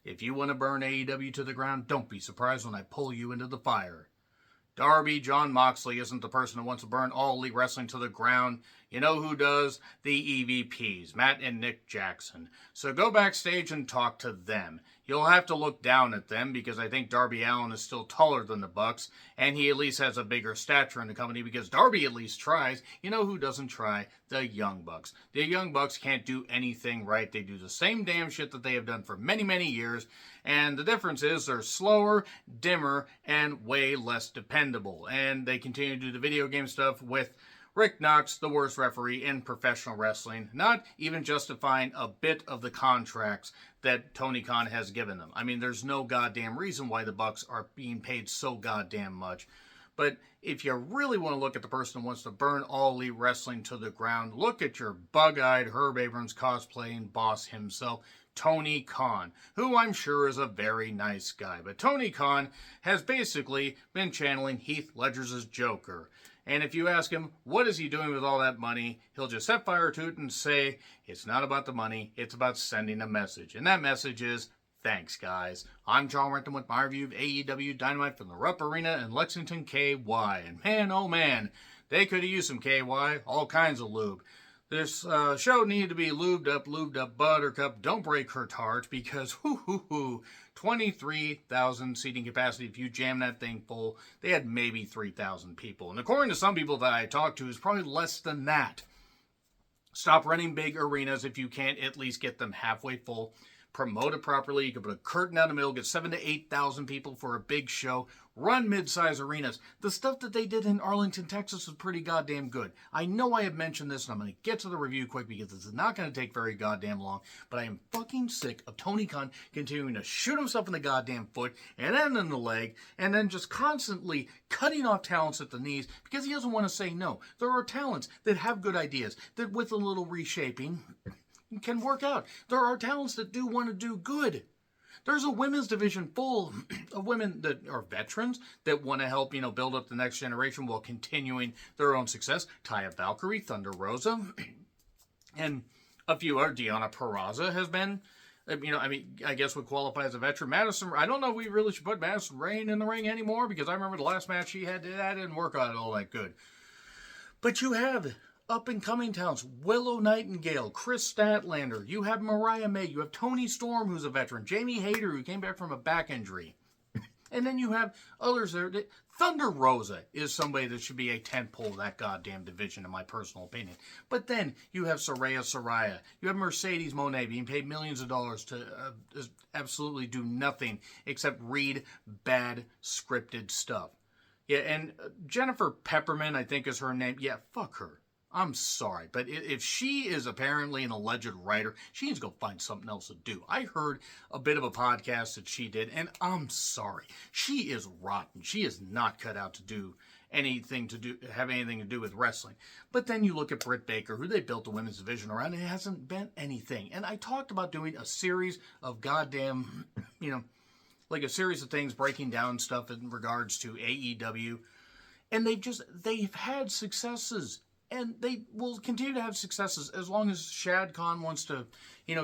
If you want to burn AEW to the ground, don't be surprised when I pull you into the fire. Darby John Moxley isn't the person who wants to burn all Elite Wrestling to the ground. You know who does? The EVPs, Matt and Nick Jackson. So go backstage and talk to them. You'll have to look down at them because I think Darby Allin is still taller than the Bucks, and he at least has a bigger stature in the company because Darby at least tries. You know who doesn't try? The Young Bucks. The Young Bucks can't do anything right. They do the same damn shit that they have done for many, many years, and the difference is they're slower, dimmer, and way less dependable. And they continue to do the video game stuff with Rick Knox, the worst referee in professional wrestling, not even justifying a bit of the contracts that Tony Khan has given them. I mean, there's no goddamn reason why the Bucks are being paid so goddamn much. But if you really want to look at the person who wants to burn all Elite Wrestling to the ground, look at your bug-eyed Herb Abrams cosplaying boss himself, Tony Khan, who I'm sure is a very nice guy. But Tony Khan has basically been channeling Heath Ledger's Joker. And if you ask him, what is he doing with all that money, he'll just set fire to it and say, it's not about the money, it's about sending a message. And that message is, thanks, guys. I'm John Renton with my review of AEW Dynamite from the Rupp Arena in Lexington, KY. And man, oh man, they could have used some KY, all kinds of lube. This show needed to be lubed up, buttercup. Don't break her heart because, 23,000 seating capacity. If you jam that thing full, they had maybe 3,000 people. And according to some people that I talked to, it's probably less than that. Stop running big arenas if you can't at least get them halfway full. Promote it properly. You can put a curtain down the middle, get 7,000 to 8,000 people for a big show. Run mid-size arenas. The stuff that they did in Arlington, Texas was pretty goddamn good. I know I have mentioned this, and I'm going to get to the review quick because this is not going to take very goddamn long, but I am fucking sick of Tony Khan continuing to shoot himself in the goddamn foot and then in the leg, and then just constantly cutting off talents at the knees because he doesn't want to say no. There are talents that have good ideas that with a little reshaping can work out. There are talents that do want to do good. There's a women's division full of women that are veterans that want to help, build up the next generation while continuing their own success. Taya Valkyrie, Thunder Rosa, and a few other. Deonna Purrazzo has been, I guess would qualify as a veteran. Madison, I don't know if we really should put Madison Rayne in the ring anymore because I remember the last match she had, that didn't work out all that good. But you have up-and-coming talents, Willow Nightingale, Chris Statlander, you have Mariah May, you have Toni Storm, who's a veteran, Jamie Hayter, who came back from a back injury. And then you have others there. Thunder Rosa is somebody that should be a tentpole of that goddamn division, in my personal opinion. But then you have Saraya. You have Mercedes Moné being paid millions of dollars to absolutely do nothing except read bad scripted stuff. Yeah, and Jennifer Pepperman, I think is her name. Yeah, fuck her. I'm sorry, but if she is apparently an alleged writer, she needs to go find something else to do. I heard a bit of a podcast that she did, and I'm sorry. She is rotten. She is not cut out to have anything to do with wrestling. But then you look at Britt Baker, who they built the women's division around, and it hasn't been anything. And I talked about doing a series of goddamn, like a series of things breaking down stuff in regards to AEW. And they've had successes. And they will continue to have successes as long as Shad Khan wants to,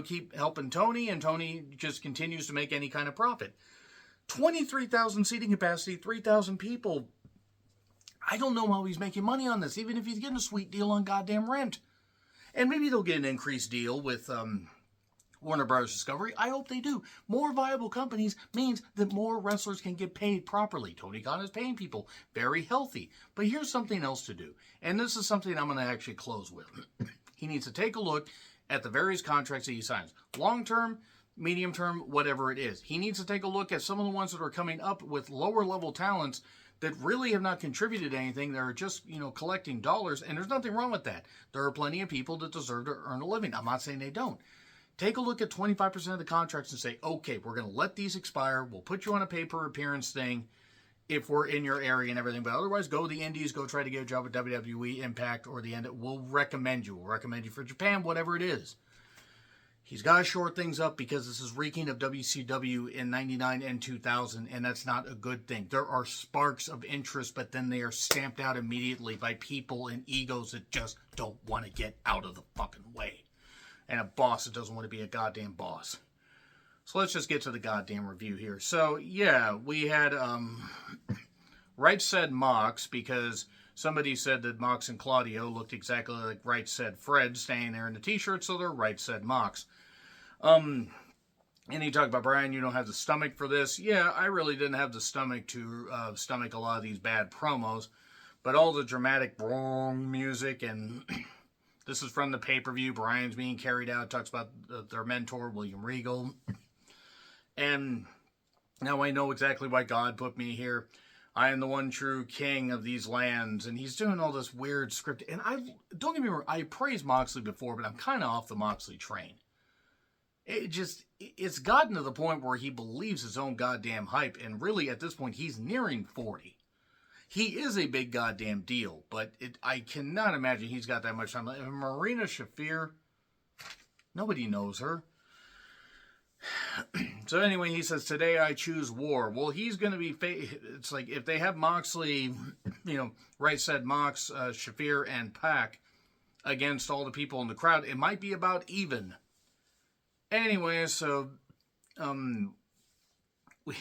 keep helping Tony, and Tony just continues to make any kind of profit. 23,000 seating capacity, 3,000 people. I don't know how he's making money on this, even if he's getting a sweet deal on goddamn rent. And maybe they'll get an increased deal with Warner Bros. Discovery. I hope they do. More viable companies means that more wrestlers can get paid properly. Tony Khan is paying people very healthy. But here's something else to do. And this is something I'm going to actually close with. He needs to take a look at the various contracts that he signs. Long-term, medium-term, whatever it is. He needs to take a look at some of the ones that are coming up with lower-level talents that really have not contributed anything. They're just, collecting dollars. And there's nothing wrong with that. There are plenty of people that deserve to earn a living. I'm not saying they don't. Take a look at 25% of the contracts and say, okay, we're going to let these expire. We'll put you on a pay-per appearance thing if we're in your area and everything. But otherwise, go to the indies, go try to get a job at WWE, Impact, or the end. We'll recommend you. We'll recommend you for Japan, whatever it is. He's got to short things up because this is reeking of WCW in 99 and 2000, and that's not a good thing. There are sparks of interest, but then they are stamped out immediately by people and egos that just don't want to get out of the fucking way. And a boss that doesn't want to be a goddamn boss. So let's just get to the goddamn review here. So, yeah, we had Right Said Mox, because somebody said that Mox and Claudio looked exactly like Right Said Fred standing there in the t-shirt, so they're Right Said Mox. And he talked about, Brian, you don't have the stomach for this. Yeah, I really didn't have the stomach to stomach a lot of these bad promos, but all the dramatic brong music, and this is from the pay-per-view. Brian's being carried out, talks about their mentor, William Regal. And now I know exactly why God put me here. I am the one true king of these lands. And he's doing all this weird script. And don't get me wrong, I praised Moxley before, but I'm kind of off the Moxley train. It's gotten to the point where he believes his own goddamn hype. And really, at this point, he's nearing 40. He is a big goddamn deal, but I cannot imagine he's got that much time. Marina Shafir, nobody knows her. So anyway, he says, today I choose war. Well, he's going to be... It's like, if they have Moxley, Right Said Mox, Shafir, and Pac against all the people in the crowd, it might be about even. Anyway, so...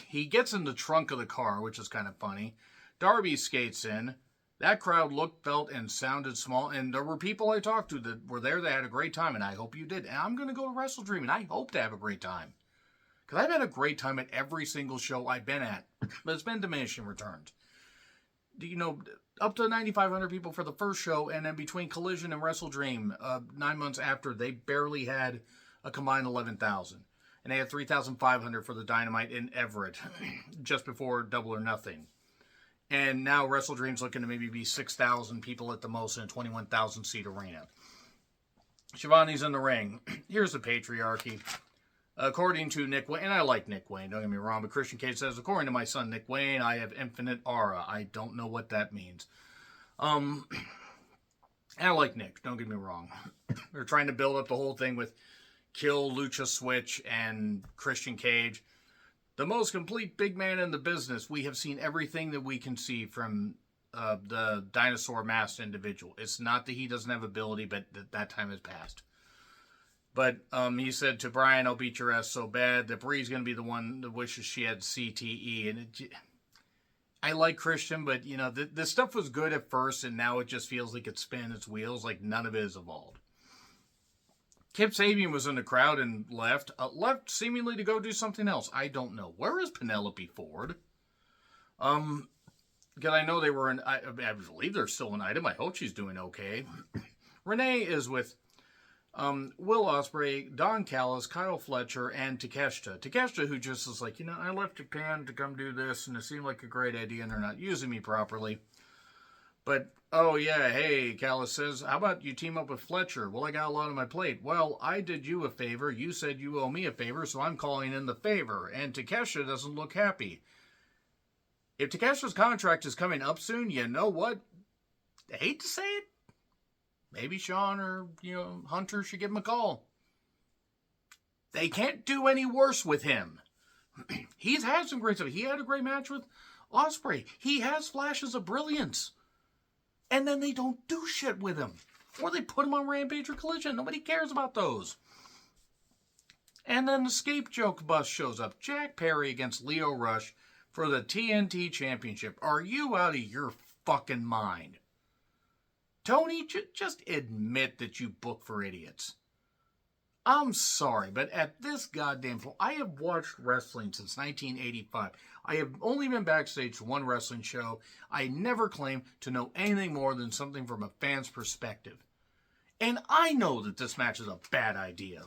he gets in the trunk of the car, which is kind of funny. Darby skates in. That crowd looked, felt, and sounded small. And there were people I talked to that were there that had a great time. And I hope you did. And I'm going to go to Wrestle Dream. And I hope to have a great time. Because I've had a great time at every single show I've been at. But it's been diminishing returns. Up to 9,500 people for the first show. And then between Collision and Wrestle Dream, 9 months after, they barely had a combined 11,000. And they had 3,500 for the Dynamite in Everett. Just before Double or Nothing. And now Wrestle Dream's looking to maybe be 6,000 people at the most in a 21,000 seat arena. Shivani's in the ring. Here's the patriarchy. According to Nick Wayne, and I like Nick Wayne, don't get me wrong, but Christian Cage says, according to my son Nick Wayne, I have infinite aura. I don't know what that means. And I like Nick, don't get me wrong. They're trying to build up the whole thing with Kill, Lucha Switch, and Christian Cage. The most complete big man in the business. We have seen everything that we can see from the dinosaur masked individual. It's not that he doesn't have ability, but that time has passed. But he said to Brian, I'll beat your ass so bad that Bree's going to be the one that wishes she had CTE. And I like Christian, but, the stuff was good at first, and now it just feels like it's spinning its wheels, like none of it has evolved. Kip Sabian was in the crowd and left seemingly to go do something else. I don't know. Where is Penelope Ford? Because I know they were in, I believe they're still an item. I hope she's doing okay. Renee is with Will Ospreay, Don Callis, Kyle Fletcher, and Takeshita. Takeshita, who just is like, I left Japan to come do this, and it seemed like a great idea, and they're not using me properly. But, oh yeah, hey, Callis says, how about you team up with Fletcher? Well, I got a lot on my plate. Well, I did you a favor. You said you owe me a favor, so I'm calling in the favor. And Takeshita doesn't look happy. If Takeshita's contract is coming up soon, you know what? I hate to say it. Maybe Sean or, Hunter should give him a call. They can't do any worse with him. He's had some great stuff. He had a great match with Ospreay. He has flashes of brilliance. And then they don't do shit with him. Or they put him on Rampage or Collision. Nobody cares about those. And then the Scape Joke bus shows up. Jack Perry against Lio Rush for the TNT Championship. Are you out of your fucking mind? Tony, just admit that you book for idiots. I'm sorry, but at this goddamn point, I have watched wrestling since 1985. I have only been backstage to one wrestling show. I never claimed to know anything more than something from a fan's perspective. And I know that this match is a bad idea.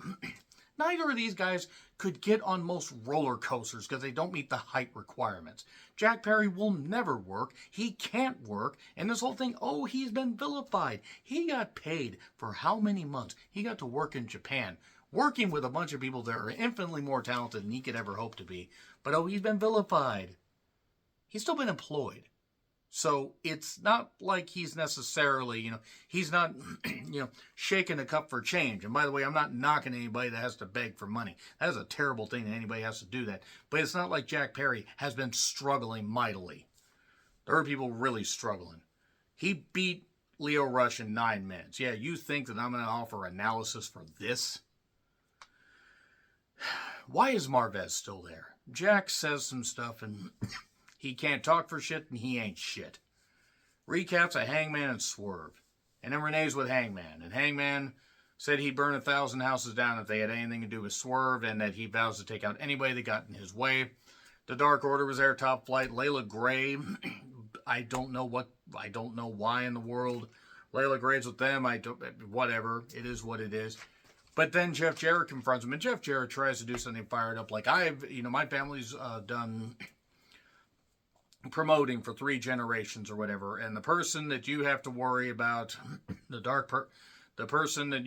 Neither of these guys could get on most roller coasters because they don't meet the height requirements. Jack Perry will never work. He can't work. And this whole thing, he's been vilified. He got paid for how many months? He got to work in Japan, working with a bunch of people that are infinitely more talented than he could ever hope to be. But he's been vilified. He's still been employed. So it's not like he's necessarily, he's not, shaking a cup for change. And by the way, I'm not knocking anybody that has to beg for money. That is a terrible thing that anybody has to do that. But it's not like Jack Perry has been struggling mightily. There are people really struggling. He beat Lio Rush in 9 minutes. Yeah, you think that I'm going to offer analysis for this? Why is Marvez still there? Jack says some stuff and he can't talk for shit and he ain't shit. Recaps of Hangman and Swerve. And then Renee's with Hangman. And Hangman said he'd burn 1,000 houses down if they had anything to do with Swerve, and that he vows to take out anybody that got in his way. The Dark Order was there, Top Flight. Layla Gray, I don't know why in the world Layla Gray's with them. Whatever. It is what it is. But then Jeff Jarrett confronts him, and Jeff Jarrett tries to do something fired up. Like, my family's done promoting for 3 generations or whatever, and the person that you have to worry about, the person that,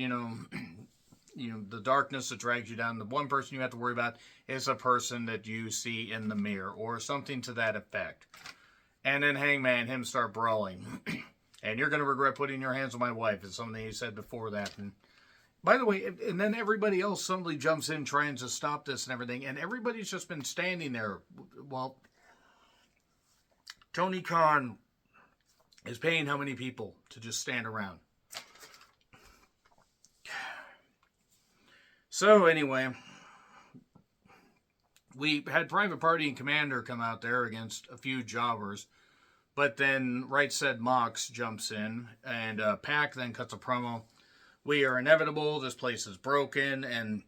the darkness that drags you down, the one person you have to worry about is a person that you see in the mirror, or something to that effect. And then Hangman, him start brawling. And you're going to regret putting your hands on my wife, is something he said before that. And by the way, and then everybody else suddenly jumps in trying to stop this and everything, and everybody's just been standing there. Well, Tony Khan is paying how many people to just stand around? So anyway, we had Private Party and Commander come out there against a few jobbers, but then Right Said Mox jumps in, and Pac then cuts a promo. We are inevitable. This place is broken, and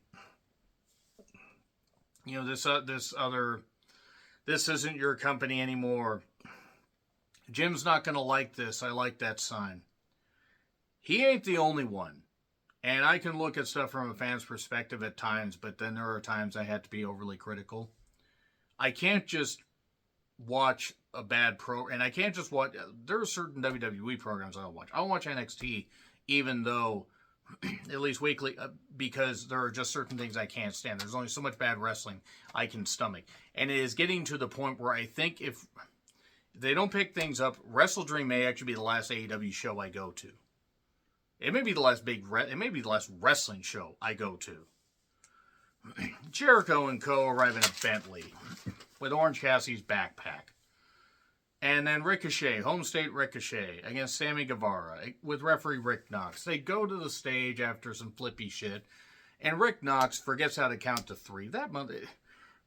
this isn't your company anymore. Jim's not gonna like this. I like that sign. He ain't the only one. And I can look at stuff from a fan's perspective at times, but then there are times I had to be overly critical. I can't just watch a bad and I can't just watch, there are certain WWE programs I don't watch. I'll watch NXT, even though, at least weekly, because there are just certain things I can't stand. There's only so much bad wrestling I can stomach. And it is getting to the point where I think if they don't pick things up, Wrestle Dream may actually be the last AEW show I go to. It may be the last wrestling show I go to. Jericho and Co. arrive in a Bentley with Orange Cassidy's backpack. And then Ricochet, Home State Ricochet, against Sammy Guevara with referee Rick Knox. They go to the stage after some flippy shit, and Rick Knox forgets how to count to 3.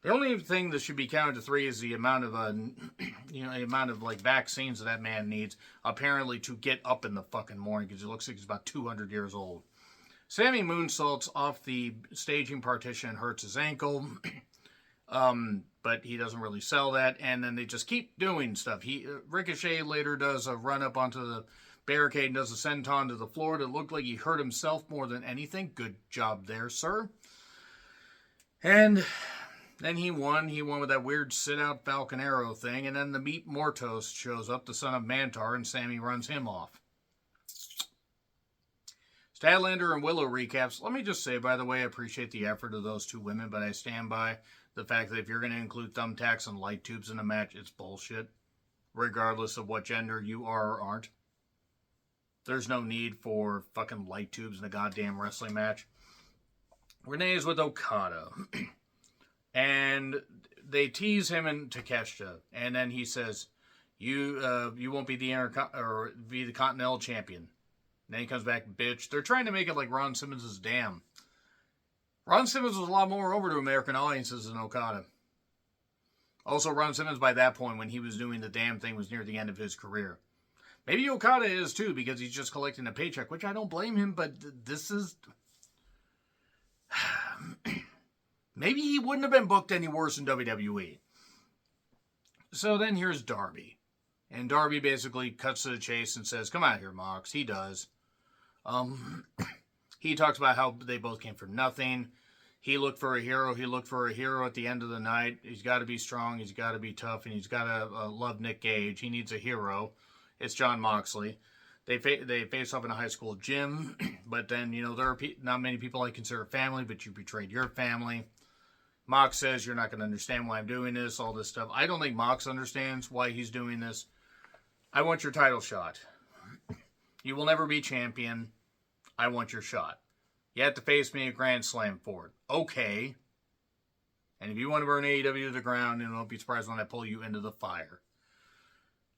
The only thing that should be counted to 3 is the amount of vaccines that man needs, apparently, to get up in the fucking morning, because he looks like he's about 200 years old. Sammy moonsaults off the staging partition and hurts his ankle, but he doesn't really sell that, and then they just keep doing stuff. Ricochet later does a run up onto the barricade and does a senton to the floor that looked like he hurt himself more than anything. Good job there, sir. And then he won. He won with that weird sit-out Falcon Arrow thing. And then the Meat Mortos shows up, the son of Mantar, and Sammy runs him off. Statlander and Willow recaps. Let me just say, by the way, I appreciate the effort of those 2 women, but I stand by the fact that if you're going to include thumbtacks and light tubes in a match, it's bullshit. Regardless of what gender you are or aren't. There's no need for fucking light tubes in a goddamn wrestling match. Renee is with Okada. And they tease him and Takeshita, and then he says, "You won't be the Continental Champion." And then he comes back, bitch. They're trying to make it like Ron Simmons' Damn. Ron Simmons was a lot more over to American audiences than Okada. Also, Ron Simmons, by that point, when he was doing the Damn thing, was near the end of his career. Maybe Okada is too, because he's just collecting a paycheck, which I don't blame him. But this is. Maybe he wouldn't have been booked any worse in WWE. So then here's Darby. And Darby basically cuts to the chase and says, "Come out here, Mox." He does. He talks about how they both came for nothing. He looked for a hero. He looked for a hero at the end of the night. He's got to be strong. He's got to be tough. And he's got to love Nick Gage. He needs a hero. It's Jon Moxley. They face off in a high school gym. But then, there are not many people I consider family, but you betrayed your family. Mox says, "You're not going to understand why I'm doing this," all this stuff. I don't think Mox understands why he's doing this. "I want your title shot. You will never be champion. I want your shot. You have to face me at Grand Slam for it." Okay. And if you want to burn AEW to the ground, don't be surprised when I pull you into the fire.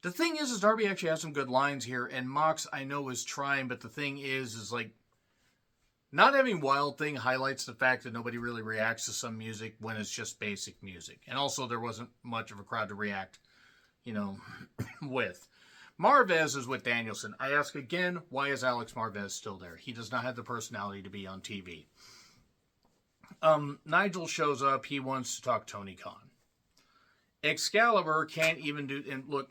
The thing is Darby actually has some good lines here, and Mox, I know, is trying, but the thing is like, Not having Wild Thing highlights the fact that nobody really reacts to some music when it's just basic music. And also there wasn't much of a crowd to react, with. Marvez is with Danielson. I ask again, why is Alex Marvez still there? He does not have the personality to be on TV. Nigel shows up. He wants to talk Tony Khan. Excalibur can't even do... And look,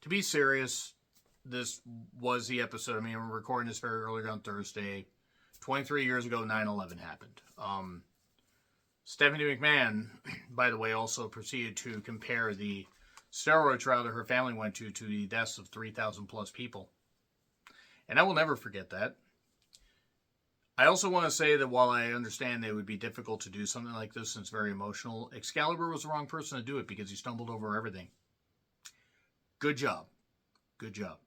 to be serious, this was the episode. I mean, we're recording this very early on Thursday. 23 years ago, 9/11 happened. Stephanie McMahon, by the way, also proceeded to compare the steroid trial that her family went to the deaths of 3,000 plus people. And I will never forget that. I also want to say that while I understand it would be difficult to do something like this since it's very emotional, Excalibur was the wrong person to do it because he stumbled over everything. Good job. Good job.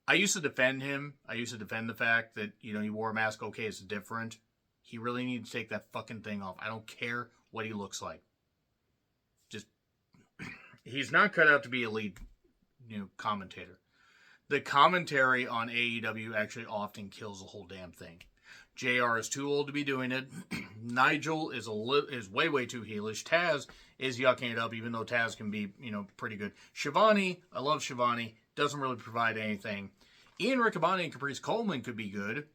I used to defend him. I used to defend the fact that, he wore a mask. Okay, it's different. He really needs to take that fucking thing off. I don't care what he looks like. Just, he's not cut out to be a lead, commentator. The commentary on AEW actually often kills the whole damn thing. JR is too old to be doing it. Nigel is way, way too heelish. Taz is yucking it up, even though Taz can be, pretty good. Shivani, I love Shivani, doesn't really provide anything. Ian Riccaboni and Caprice Coleman could be good.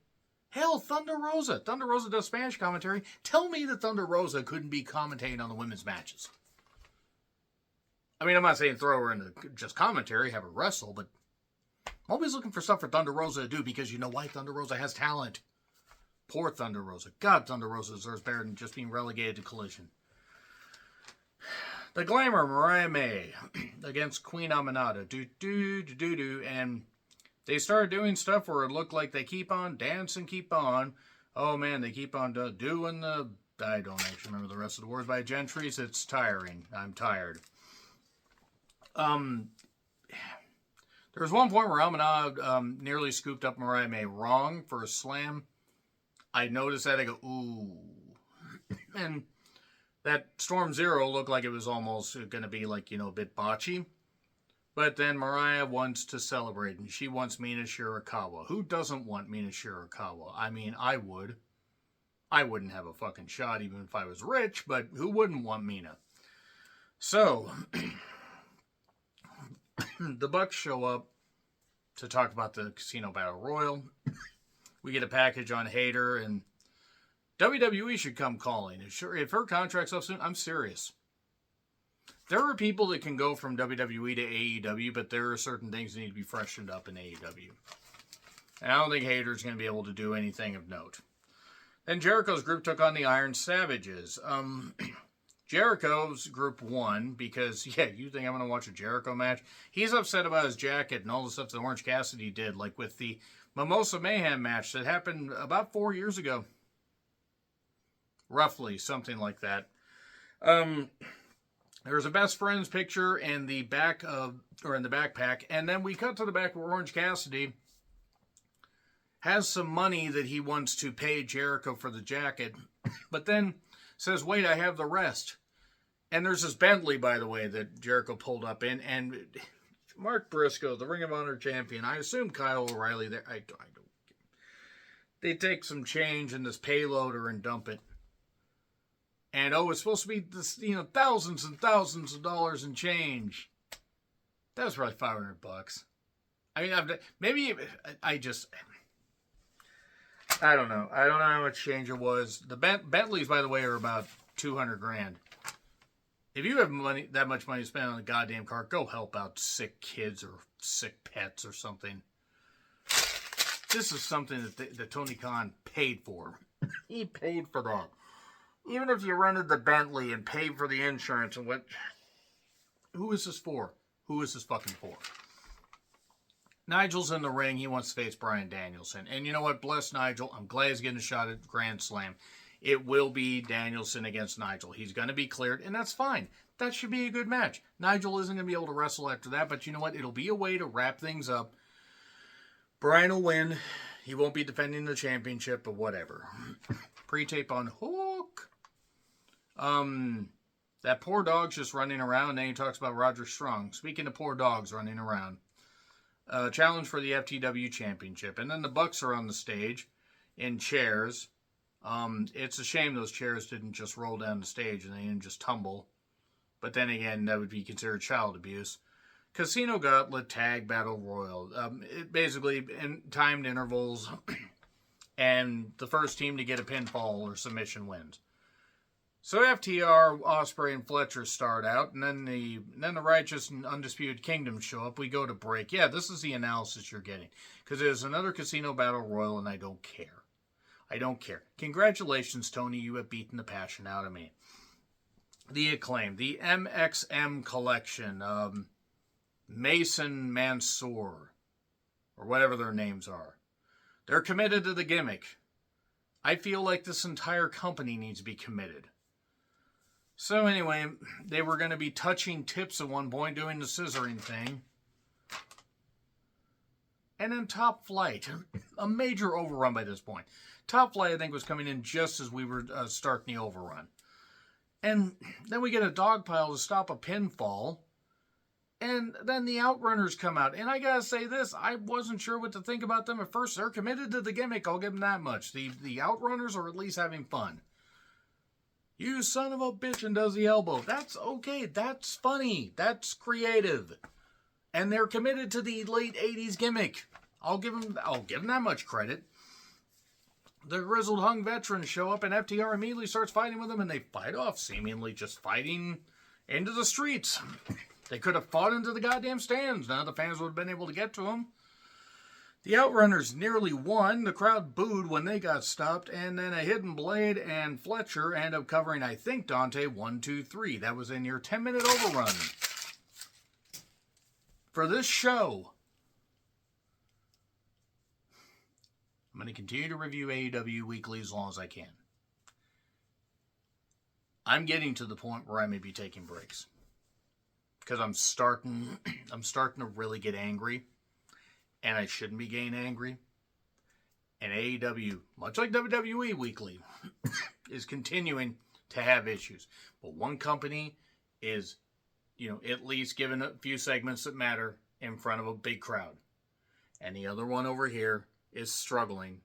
Hell, Thunder Rosa. Thunder Rosa does Spanish commentary. Tell me that Thunder Rosa couldn't be commentating on the women's matches. I mean, I'm not saying throw her into just commentary, have her wrestle, but I'm always looking for stuff for Thunder Rosa to do because you know why? Thunder Rosa has talent. Poor Thunder Rosa. God, Thunder Rosa deserves better than just being relegated to Collision. The Glamour, Mariah May, against Queen Aminata. And they started doing stuff where it looked like they keep on dancing, keep on. Oh man, they keep on doing the... I don't actually remember the rest of the words by Gentry's. It's tiring. I'm tired. There was one point where Aminata nearly scooped up Mariah May wrong for a slam. I noticed that. I go, ooh. And that Storm Zero looked like it was almost going to be like, a bit botchy. But then Mariah wants to celebrate, and she wants Mina Shirakawa. Who doesn't want Mina Shirakawa? I mean, I would. I wouldn't have a fucking shot even if I was rich, but who wouldn't want Mina? So, the Bucks show up to talk about the Casino Battle Royal. We get a package on Hayter, and WWE should come calling. If her contract's up soon, I'm serious. There are people that can go from WWE to AEW, but there are certain things that need to be freshened up in AEW. And I don't think Hayter's going to be able to do anything of note. Then Jericho's group took on the Iron Savages. Jericho's group won because, you think I'm going to watch a Jericho match? He's upset about his jacket and all the stuff that Orange Cassidy did, like with the Mimosa Mayhem match that happened about 4 years ago. Roughly, something like that. There's a best friends picture in the back in the backpack, and then we cut to the back where Orange Cassidy has some money that he wants to pay Jericho for the jacket, but then says, wait, I have the rest. And there's this Bentley, by the way, that Jericho pulled up in, and Mark Briscoe, the Ring of Honor champion, I assume Kyle O'Reilly there. I don't. They take some change in this payloader and dump it. And, it's supposed to be this, thousands and thousands of dollars in change. That was probably $500. I mean, I don't know. I don't know how much change it was. The Bentleys, by the way, are about $200,000. If you have that much money to spend on a goddamn car, go help out sick kids or sick pets or something. This is something that Tony Khan paid for. He paid for that. Even if you rented the Bentley and paid for the insurance and went, who is this for? Who is this fucking for? Nigel's in the ring. He wants to face Bryan Danielson. And you know what? Bless Nigel. I'm glad he's getting a shot at Grand Slam. It will be Danielson against Nigel. He's going to be cleared, and that's fine. That should be a good match. Nigel isn't going to be able to wrestle after that, but you know what? It'll be a way to wrap things up. Bryan will win. He won't be defending the championship, but whatever. Pre-tape on Hook. That poor dog's just running around, and then he talks about Roger Strong. Speaking of poor dogs running around. Challenge for the FTW championship. And then the Bucks are on the stage. in chairs. It's a shame those chairs didn't just roll down the stage and they didn't just tumble. But then again, that would be considered child abuse. Casino Gauntlet Tag Battle Royal. It basically in timed intervals, and the first team to get a pinfall or submission wins. So FTR, Ospreay, and Fletcher start out, and then the Righteous and Undisputed Kingdom show up. We go to break. Yeah, this is the analysis you're getting. Because there's another Casino Battle Royal, and I don't care. I don't care. Congratulations, Tony. You have beaten the passion out of me. The Acclaim. The MXM Collection. Mason Mansoor. Or whatever their names are. They're committed to the gimmick. I feel like this entire company needs to be committed. So anyway, they were going to be touching tips at one point, doing the scissoring thing. And then Top Flight, a major overrun by this point. Top Flight, I think, was coming in just as we were starting the overrun. And then we get a dog pile to stop a pinfall. And then the Outrunners come out. And I gotta say this, I wasn't sure what to think about them at first. They're committed to the gimmick, I'll give them that much. The Outrunners are at least having fun. You son of a bitch, and does the elbow. That's okay. That's funny. That's creative. And they're committed to the late 80s gimmick. I'll give them that much credit. The Grizzled Hung Veterans show up, and FTR immediately starts fighting with them, and they fight off, seemingly just fighting into the streets. They could have fought into the goddamn stands. None of the fans would have been able to get to them. The Outrunners nearly won. The crowd booed when they got stopped. And then a Hidden Blade and Fletcher end up covering, I think, Dante 1, 2, 3. That was a near 10-minute overrun. For this show, I'm going to continue to review AEW weekly as long as I can. I'm getting to the point where I may be taking breaks. Because I'm starting to really get angry. And I shouldn't be getting angry. And AEW, much like WWE Weekly, is continuing to have issues. But one company is, at least giving a few segments that matter in front of a big crowd. And the other one over here is struggling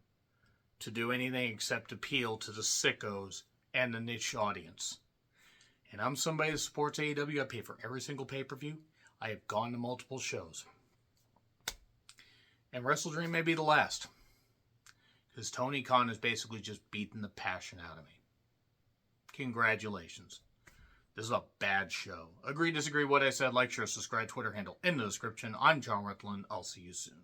to do anything except appeal to the sickos and the niche audience. And I'm somebody that supports AEW. I pay for every single pay-per-view. I have gone to multiple shows. And Wrestle Dream may be the last. Because Tony Khan has basically just beaten the passion out of me. Congratulations. This is a bad show. Agree, disagree, what I said, like, share, subscribe, Twitter handle in the description. I'm John Rutland. I'll see you soon.